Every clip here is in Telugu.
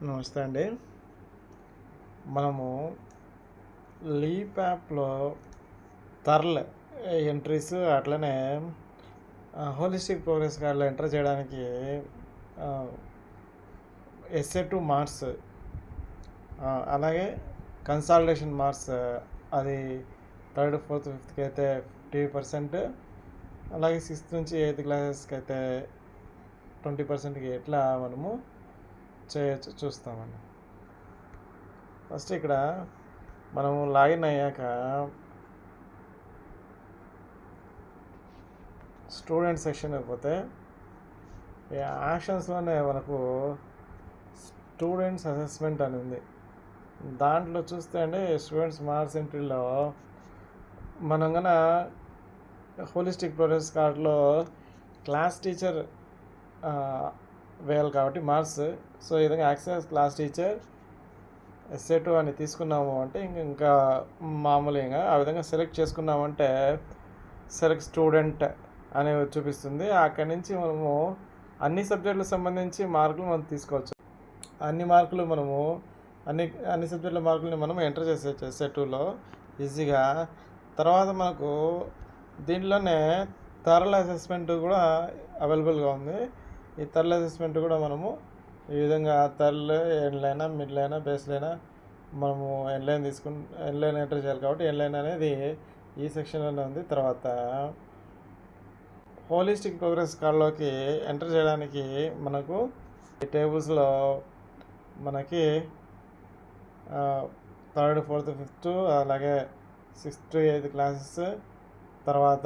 నమస్తే అండి. మనము లీప్ యాప్‌లో తర్ల్ ఎంట్రీస్ అట్లనే హోలిస్టిక్ ప్రోగ్రెస్ కార్డ్‌లో ఎంటర్ చేయడానికి ఎస్ఏ 2 మార్క్స్ అలాగే కన్సాలిడేషన్ మార్క్స్ అది థర్డ్, ఫోర్త్, ఫిఫ్త్‌కి అయితే 50%, అలాగే సిక్స్త్ నుంచి ఎయిత్ క్లాసెస్కి అయితే 20%కి ఎట్లా మనము చేయొచ్చు చూస్తామండి. ఫస్ట్ ఇక్కడ మనము లాగిన్ అయ్యాక స్టూడెంట్ సెక్షన్ పోతే ఈ యాక్షన్స్లోనే మనకు స్టూడెంట్స్ అసెస్మెంట్ అని ఉంది. దాంట్లో చూస్తే అండి స్టూడెంట్స్ మార్క్స్ ఎంట్రీలో మనం కన హోలిస్టిక్ ప్రోగ్రెస్ కార్డ్లో క్లాస్ టీచర్ వేయాలి కాబట్టి మార్క్స్. సో ఈ విధంగా యాక్సెస్ క్లాస్ టీచర్ ఎస్ఏ 2 అని తీసుకున్నాము అంటే ఇంకా మామూలుగా ఆ విధంగా సెలెక్ట్ చేసుకున్నామంటే సెలెక్ట్ స్టూడెంట్ అనేవి చూపిస్తుంది. అక్కడి నుంచి మనము అన్ని సబ్జెక్టులకు సంబంధించి మార్కులు మనం తీసుకోవచ్చు. అన్ని మార్కులు మనము అన్ని సబ్జెక్టుల మార్కులని మనం ఎంటర్ చేసేయచ్చు ఎస్ఏ 2లో ఈజీగా. తర్వాత మనకు దీంట్లోనే థరల్ అసెస్మెంట్ కూడా అవైలబుల్గా ఉంది. ఈ థరల్ అసెస్మెంట్ కూడా మనము ఈ విధంగా థరల్ ఎండ్లైనా, మిడ్లైనా, బేస్లైనా మనము ఎండ్లైన్ ఎంటర్ చేయాలి కాబట్టి ఎండ్లైన్ అనేది ఈ సెక్షన్లోనే ఉంది. తర్వాత హోలిస్టిక్ ప్రోగ్రెస్ కార్డ్లోకి ఎంటర్ చేయడానికి మనకు ఈ టేబుల్స్లో మనకి థర్డ్, ఫోర్త్, ఫిఫ్త్, అలాగే సిక్స్త్, ఎయిత్ క్లాసెస్, తర్వాత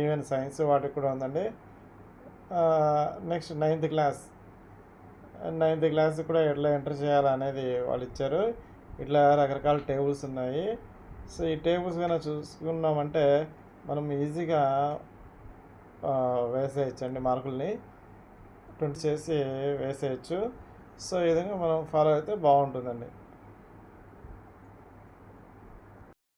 ఈవెన్ సైన్స్ వాటికి కూడా ఉందండి. నెక్స్ట్ నైన్త్ క్లాస్ కూడా ఎట్లా ఎంటర్ చేయాలనేది వాళ్ళు ఇచ్చారు. ఇట్లా రకరకాల టేబుల్స్ ఉన్నాయి. సో ఈ టేబుల్స్ కన్నా చూసుకున్నామంటే మనం ఈజీగా వేసేయచ్చండి, మార్కుల్ని 20 చేసి వేసేయచ్చు. సో ఈ విధంగా మనం ఫాలో అయితే బాగుంటుందండి.